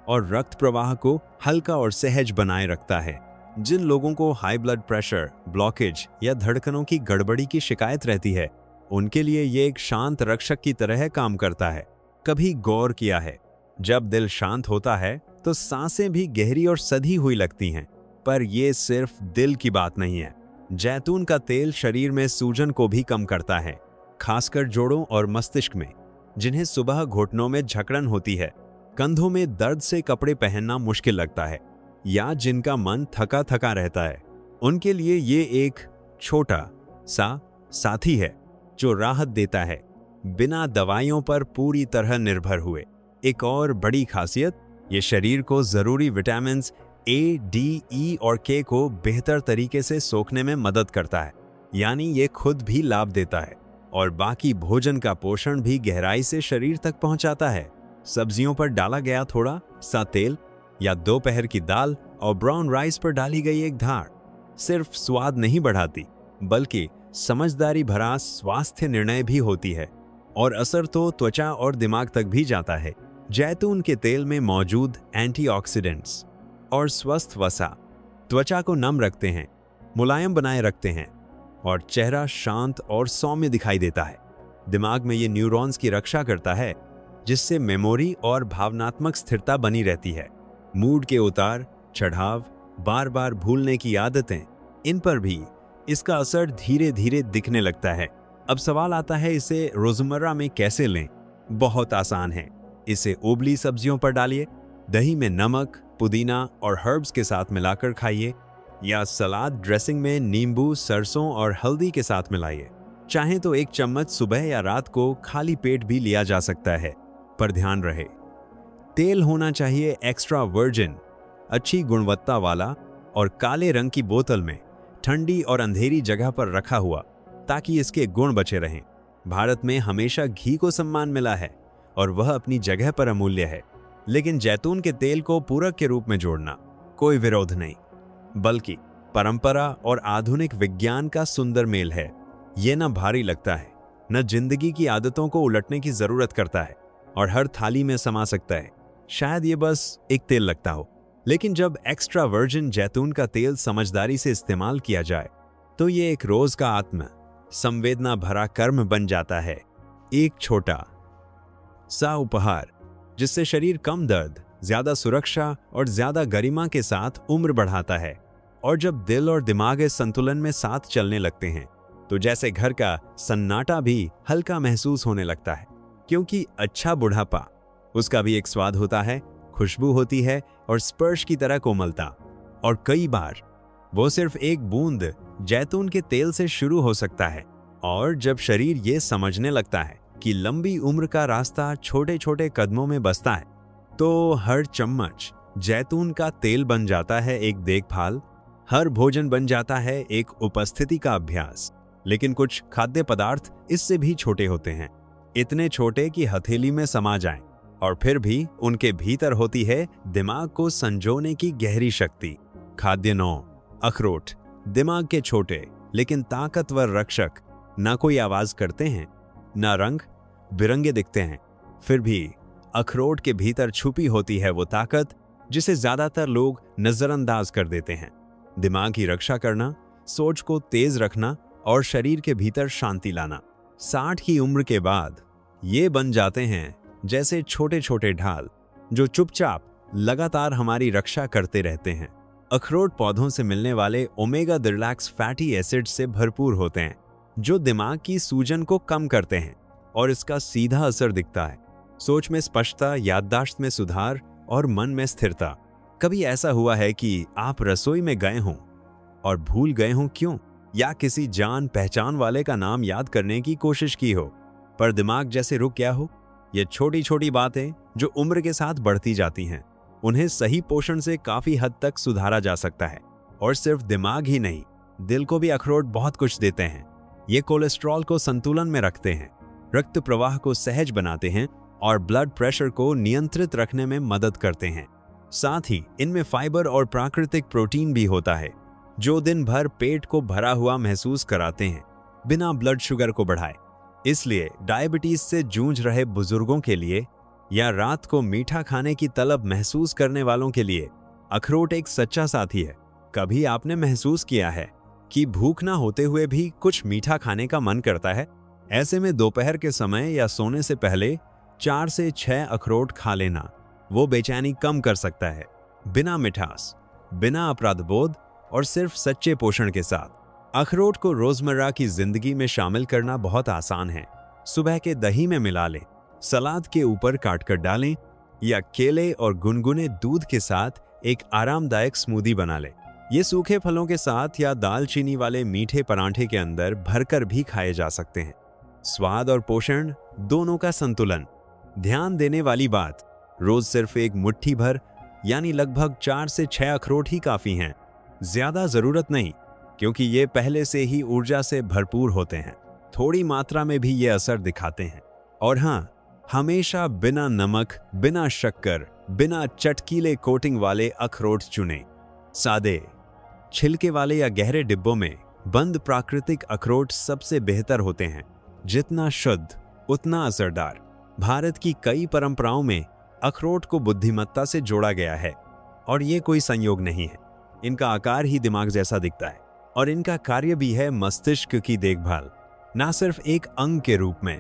S1: और रक्त प्रवाह को हल्का और सहज बनाए रखता है। जिन लोगों को हाई ब्लड प्रेशर, ब्लॉकेज या धड़कनों की गड़बड़ी की शिकायत रहती है उनके लिए ये एक शांत रक्षक की तरह काम करता है। कभी गौर किया है, जब दिल शांत होता है तो सांसें भी गहरी और सधी हुई लगती हैं। पर ये सिर्फ दिल की बात नहीं है। जैतून का तेल शरीर में सूजन को भी कम करता है, खासकर जोड़ों और मस्तिष्क में, जिन्हें सुबह घुटनों में जकड़न होती है, कंधों में दर्द से कपड़े पहनना मुश्किल लगता है या जिनका मन थका थका रहता है। उनके लिए ये एक छोटा सा साथी है जो राहत देता है बिना दवाइयों पर पूरी तरह निर्भर हुए। एक और बड़ी खासियत, ये शरीर को जरूरी विटामिन ए, डी, ई और के को बेहतर तरीके से सोखने में मदद करता है। यानी ये खुद भी लाभ देता है और बाकी भोजन का पोषण भी गहराई से शरीर तक पहुंचाता है। सब्जियों पर डाला गया थोड़ा सा तेल या दोपहर की दाल और ब्राउन राइस पर डाली गई एक धार सिर्फ स्वाद नहीं बढ़ाती, बल्कि समझदारी भरा स्वास्थ्य निर्णय भी होती है। और असर तो त्वचा और दिमाग तक भी जाता है। जैतून के तेल में मौजूद एंटीऑक्सीडेंट्स और स्वस्थ वसा त्वचा को नम रखते हैं, मुलायम बनाए रखते हैं और चेहरा शांत और सौम्य दिखाई देता है। दिमाग में ये न्यूरॉन्स की रक्षा करता है, जिससे मेमोरी और भावनात्मक स्थिरता बनी रहती है। मूड के उतार चढ़ाव, बार बार भूलने की आदतें, इन पर भी इसका असर धीरे धीरे दिखने लगता है। अब सवाल आता है, इसे रोजमर्रा में कैसे लें? बहुत आसान है। इसे उबली सब्जियों पर डालिए, दही में नमक, पुदीना और हर्ब्स के साथ मिलाकर खाइए या सलाद ड्रेसिंग में नींबू, सरसों और हल्दी के साथ मिलाइए। चाहें तो एक चम्मच सुबह या रात को खाली पेट भी लिया जा सकता है। पर ध्यान रहे, तेल होना चाहिए एक्स्ट्रा वर्जिन, अच्छी गुणवत्ता वाला और काले रंग की बोतल में ठंडी और अंधेरी जगह पर रखा हुआ, ताकि इसके गुण बचे रहें। भारत में हमेशा घी को सम्मान मिला है और वह अपनी जगह पर अमूल्य है, लेकिन जैतून के तेल को पूरक के रूप में जोड़ना कोई विरोध नहीं, बल्कि परंपरा और आधुनिक विज्ञान का सुंदर मेल है। ये न भारी लगता है, न जिंदगी की आदतों को उलटने की जरूरत करता है और हर थाली में समा सकता है। शायद ये बस एक तेल लगता हो, लेकिन जब एक्स्ट्रा वर्जिन जैतून का तेल समझदारी से इस्तेमाल किया जाए तो ये एक रोज का आत्म संवेदना भरा कर्म बन जाता है। एक छोटा सा उपहार जिससे शरीर कम दर्द, ज्यादा सुरक्षा और ज्यादा गरिमा के साथ उम्र बढ़ाता है। और जब दिल और दिमाग इस संतुलन में साथ चलने लगते हैं तो जैसे घर का सन्नाटा भी हल्का महसूस होने लगता है, क्योंकि अच्छा बुढ़ापा उसका भी एक स्वाद होता है, खुशबू होती है और स्पर्श की तरह कोमलता। और कई बार वो सिर्फ एक बूंद जैतून के तेल से शुरू हो सकता है। और जब शरीर ये समझने लगता है कि लंबी उम्र का रास्ता छोटे छोटे कदमों में बसता है, तो हर चम्मच जैतून का तेल बन जाता है एक देखभाल, हर भोजन बन जाता है एक उपस्थिति का अभ्यास। लेकिन कुछ खाद्य पदार्थ इससे भी छोटे होते हैं, इतने छोटे कि हथेली में समा जाएं, और फिर भी उनके भीतर होती है दिमाग को संजोने की गहरी शक्ति। खाद्य 9, अखरोट। दिमाग के छोटे लेकिन ताकतवर रक्षक ना कोई आवाज करते हैं, ना रंग बिरंगे दिखते हैं, फिर भी अखरोट के भीतर छुपी होती है वो ताकत जिसे ज्यादातर लोग नजरअंदाज कर देते हैं। दिमाग की रक्षा करना, सोच को तेज रखना और शरीर के भीतर शांति लाना। 60 की उम्र के बाद ये बन जाते हैं जैसे छोटे छोटे ढाल जो चुपचाप लगातार हमारी रक्षा करते रहते हैं। अखरोट पौधों से मिलने वाले ओमेगा 3 फैटी एसिड से भरपूर होते हैं जो दिमाग की सूजन को कम करते हैं, और इसका सीधा असर दिखता है सोच में स्पष्टता, याददाश्त में सुधार और मन में स्थिरता। कभी ऐसा हुआ है कि आप रसोई में गए हों और भूल गए हों क्यों, या किसी जान पहचान वाले का नाम याद करने की कोशिश की हो पर दिमाग जैसे रुक गया हो? ये छोटी छोटी बातें जो उम्र के साथ बढ़ती जाती हैं, उन्हें सही पोषण से काफी हद तक सुधारा जा सकता है। और सिर्फ दिमाग ही नहीं, दिल को भी अखरोट बहुत कुछ देते हैं। ये कोलेस्ट्रॉल को संतुलन में रखते हैं, रक्त प्रवाह को सहज बनाते हैं और ब्लड प्रेशर को नियंत्रित रखने में मदद करते हैं। साथ ही इनमें फाइबर और प्राकृतिक प्रोटीन भी होता है जो दिन भर पेट को भरा हुआ महसूस कराते हैं बिना ब्लड शुगर को बढ़ाए। इसलिए डायबिटीज से जूझ रहे बुजुर्गों के लिए या रात को मीठा खाने की तलब महसूस करने वालों के लिए अखरोट एक सच्चा साथी है। कभी आपने महसूस किया है कि भूख ना होते हुए भी कुछ मीठा खाने का मन करता है? ऐसे में दोपहर के समय या सोने से पहले 4 से 6 अखरोट खा लेना वो बेचैनी कम कर सकता है, बिना मिठास, बिना अपराधबोध और सिर्फ सच्चे पोषण के साथ। अखरोट को रोजमर्रा की जिंदगी में शामिल करना बहुत आसान है। सुबह के दही में मिला लें, सलाद के ऊपर काटकर डालें या केले और गुनगुने दूध के साथ एक आरामदायक स्मूदी बना लें। ये सूखे फलों के साथ या दालचीनी वाले मीठे पराठे के अंदर भरकर भी खाए जा सकते हैं। स्वाद और पोषण दोनों का संतुलन। ध्यान देने वाली बात, रोज सिर्फ एक मुट्ठी भर यानी लगभग 4 से 6 अखरोट ही काफी हैं, ज्यादा जरूरत नहीं, क्योंकि ये पहले से ही ऊर्जा से भरपूर होते हैं। थोड़ी मात्रा में भी ये असर दिखाते हैं। और हाँ, हमेशा बिना नमक, बिना शक्कर, बिना चटकीले कोटिंग वाले अखरोट चुनें। सादे, छिलके वाले या गहरे डिब्बों में बंद प्राकृतिक अखरोट सबसे बेहतर होते हैं। जितना शुद्ध उतना असरदार। भारत की कई परंपराओं में अखरोट को बुद्धिमत्ता से जोड़ा गया है, और ये कोई संयोग नहीं है। इनका आकार ही दिमाग जैसा दिखता है और इनका कार्य भी है मस्तिष्क की देखभाल, ना सिर्फ एक अंग के रूप में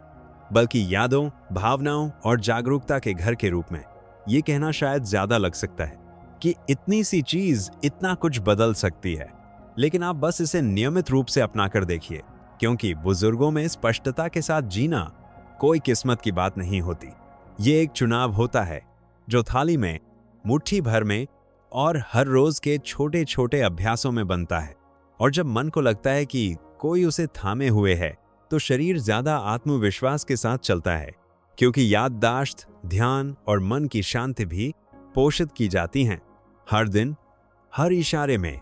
S1: बल्कि यादों, भावनाओं और जागरूकता के घर के रूप में। ये कहना शायद ज्यादा लग सकता है कि इतनी सी चीज इतना कुछ बदल सकती है, लेकिन आप बस इसे नियमित रूप से अपना कर देखिए, क्योंकि बुजुर्गों में स्पष्टता के साथ जीना कोई किस्मत की बात नहीं होती। ये एक चुनाव होता है जो थाली में, मुट्ठी भर में और हर रोज के छोटे छोटे अभ्यासों में बनता है। और जब मन को लगता है कि कोई उसे थामे हुए है, तो शरीर ज्यादा आत्मविश्वास के साथ चलता है, क्योंकि याददाश्त, ध्यान और मन की शांति भी पोषित की जाती हैं हर दिन, हर इशारे में,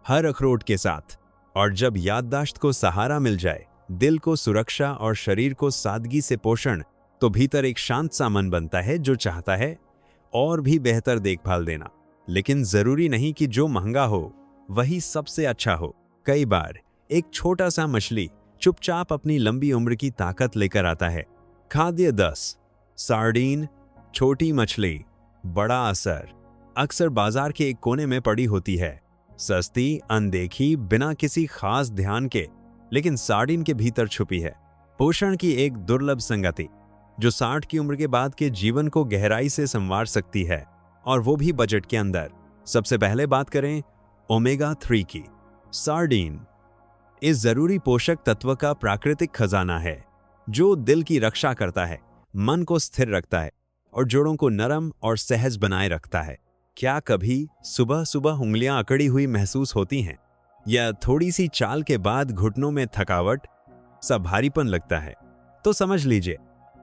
S1: हर अखरोट के साथ। और जब याददाश्त को सहारा मिल जाए दिल को सुरक्षा और शरीर को सादगी से पोषण, तो भीतर एक शांत सा मन बनता है जो चाहता है और भी बेहतर देखभाल देना। लेकिन जरूरी नहीं कि जो महंगा हो वही सबसे अच्छा हो। कई बार एक छोटा सा मछली चुपचाप अपनी लंबी उम्र की ताकत लेकर आता है। खाद्य 10। सार्डीन, छोटी मछली, बड़ा असर। अक्सर बाजार के एक कोने में पड़ी होती है, सस्ती, अनदेखी, बिना किसी खास ध्यान के, लेकिन सार्डीन के भीतर छुपी है पोषण की एक दुर्लभ संगति जो 60 की उम्र के बाद के जीवन को गहराई से संवार सकती है, और वो भी बजट के अंदर। सबसे पहले बात करें ओमेगा 3 की। सार्डीन इस जरूरी पोषक तत्व का प्राकृतिक खजाना है जो दिल की रक्षा करता है, मन को स्थिर रखता है और जोड़ों को नरम और सहज बनाए रखता है। क्या कभी सुबह सुबह उंगलियां अकड़ी हुई महसूस होती हैं, या थोड़ी सी चाल के बाद घुटनों में थकावट सा भारीपन लगता है? तो समझ लीजिए,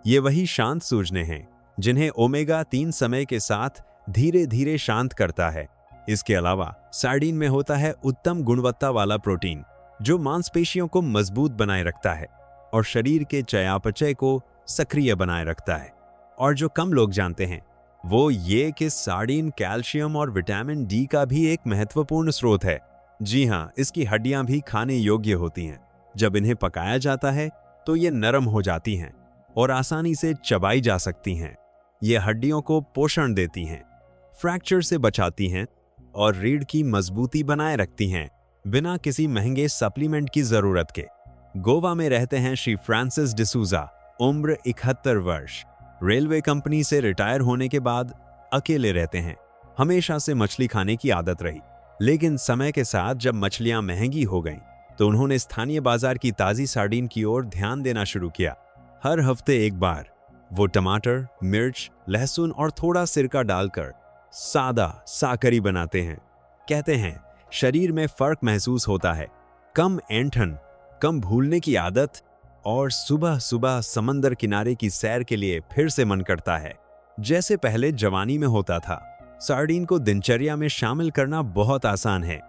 S1: ये वही शांत सूजने हैं जिन्हें ओमेगा 3 समय के साथ धीरे धीरे शांत करता है। इसके अलावा सार्डीन में होता है उत्तम गुणवत्ता वाला प्रोटीन जो मांसपेशियों को मजबूत बनाए रखता है और शरीर के चयापचय को सक्रिय बनाए रखता है। और जो कम लोग जानते हैं वो ये कि सार्डीन कैल्शियम और विटामिन डी का भी एक महत्वपूर्ण स्रोत है। जी हाँ, इसकी हड्डियां भी खाने योग्य होती हैं। जब इन्हें पकाया जाता है तो ये नरम हो जाती हैं और आसानी से चबाई जा सकती हैं। ये हड्डियों को पोषण देती हैं, फ्रैक्चर से बचाती हैं और रीढ़ की मजबूती बनाए रखती हैं बिना किसी महंगे सप्लीमेंट की जरूरत के। गोवा में रहते हैं श्री फ्रांसिस डिसूजा, उम्र 71 वर्ष। रेलवे कंपनी से रिटायर होने के बाद अकेले रहते हैं। हमेशा से मछली खाने की आदत रही, लेकिन समय के साथ जब मछलियां महंगी हो गईं, तो उन्होंने स्थानीय बाजार की ताजी सार्डीन की ओर ध्यान देना शुरू किया। हर हफ्ते एक बार वो टमाटर, मिर्च, लहसुन और थोड़ा सिरका डालकर सादा साकरी बनाते हैं। कहते हैं शरीर में फर्क महसूस होता है, कम ऐंठन, कम भूलने की आदत, और सुबह सुबह समंदर किनारे की सैर के लिए फिर से मन करता है जैसे पहले जवानी में होता था। सार्डीन को दिनचर्या में शामिल करना बहुत आसान है।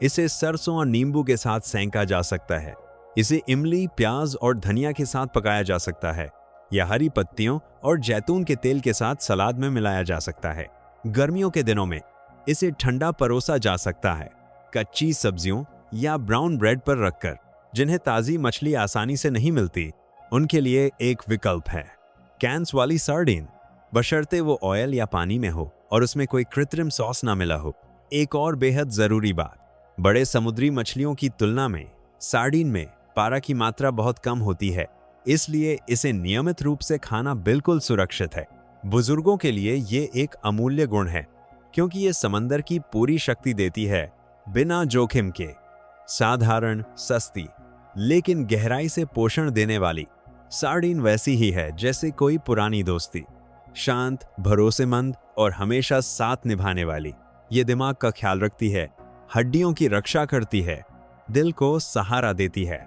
S1: इसे सरसों और नींबू के साथ सेंका जा सकता है। इसे इमली, प्याज और धनिया के साथ पकाया जा सकता है, या हरी पत्तियों और जैतून के तेल के साथ सलाद में मिलाया जा सकता है। गर्मियों के दिनों में इसे ठंडा परोसा जा सकता है, कच्ची सब्जियों या ब्राउन ब्रेड पर रखकर। जिन्हें ताजी मछली आसानी से नहीं मिलती, उनके लिए एक विकल्प है कैंस वाली सार्डीन, बशर्ते वो ऑयल या पानी में हो और उसमें कोई कृत्रिम सॉस ना मिला हो। एक और बेहद जरूरी बात, बड़े समुद्री मछलियों की तुलना में सार्डीन में पारा की मात्रा बहुत कम होती है, इसलिए इसे नियमित रूप से खाना बिल्कुल सुरक्षित है। बुजुर्गों के लिए ये एक अमूल्य गुण है क्योंकि ये समंदर की पूरी शक्ति देती है बिना जोखिम के। साधारण, सस्ती, लेकिन गहराई से पोषण देने वाली सार्डीन वैसी ही है जैसे कोई पुरानी दोस्ती। शांत, भरोसेमंद और हमेशा साथ निभाने वाली। ये दिमाग का ख्याल रखती है, हड्डियों की रक्षा करती है, दिल को सहारा देती है,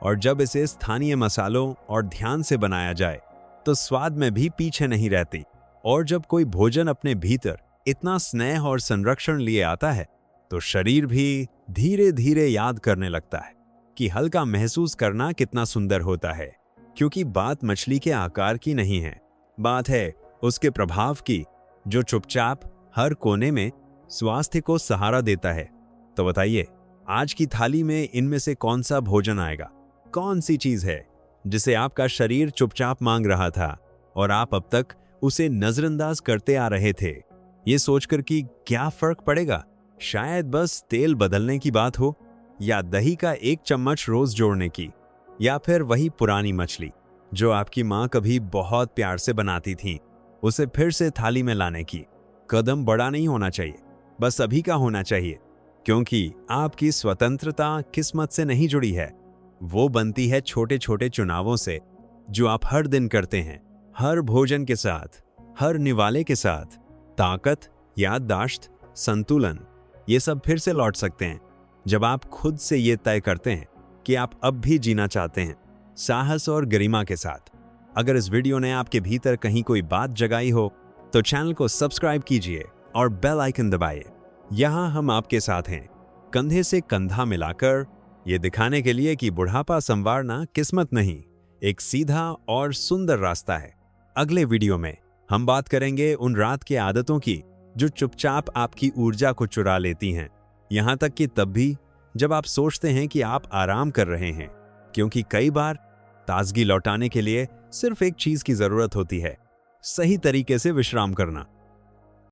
S1: और जब इसे स्थानीय मसालों और ध्यान से बनाया जाए तो स्वाद में भी पीछे नहीं रहती। और जब कोई भोजन अपने भीतर इतना स्नेह और संरक्षण लिए आता है तो शरीर भी धीरे धीरे याद करने लगता है कि हल्का महसूस करना कितना सुंदर होता है। क्योंकि बात मछली के आकार की नहीं है, बात है उसके प्रभाव की, जो चुपचाप हर कोने में स्वास्थ्य को सहारा देता है। तो बताइए, आज की थाली में इनमें से कौन सा भोजन आएगा? कौन सी चीज है जिसे आपका शरीर चुपचाप मांग रहा था और आप अब तक उसे नजरअंदाज करते आ रहे थे, ये सोचकर कि क्या फर्क पड़ेगा? शायद बस तेल बदलने की बात हो, या दही का एक चम्मच रोज जोड़ने की, या फिर वही पुरानी मछली जो आपकी माँ कभी बहुत प्यार से बनाती थी, उसे फिर से थाली में लाने की। कदम बड़ा नहीं होना चाहिए, बस अभी का होना चाहिए, क्योंकि आपकी स्वतंत्रता किस्मत से नहीं जुड़ी है, वो बनती है छोटे छोटे चुनावों से जो आप हर दिन करते हैं, हर भोजन के साथ, हर निवाले के साथ। ताकत, याददाश्त, संतुलन, ये सब फिर से लौट सकते हैं जब आप खुद से ये तय करते हैं कि आप अब भी जीना चाहते हैं, साहस और गरिमा के साथ। अगर इस वीडियो ने आपके भीतर कहीं कोई बात जगाई हो तो चैनल को सब्सक्राइब कीजिए और बेल आइकन दबाइए। यहाँ हम आपके साथ हैं, कंधे से कंधा मिलाकर, ये दिखाने के लिए कि बुढ़ापा संवारना किस्मत नहीं, एक सीधा और सुंदर रास्ता है। अगले वीडियो में हम बात करेंगे उन रात की आदतों की जो चुपचाप आपकी ऊर्जा को चुरा लेती हैं, यहाँ तक कि तब भी जब आप सोचते हैं कि आप आराम कर रहे हैं, क्योंकि कई बार ताजगी लौटाने के लिए सिर्फ एक चीज की जरूरत होती है, सही तरीके से विश्राम करना।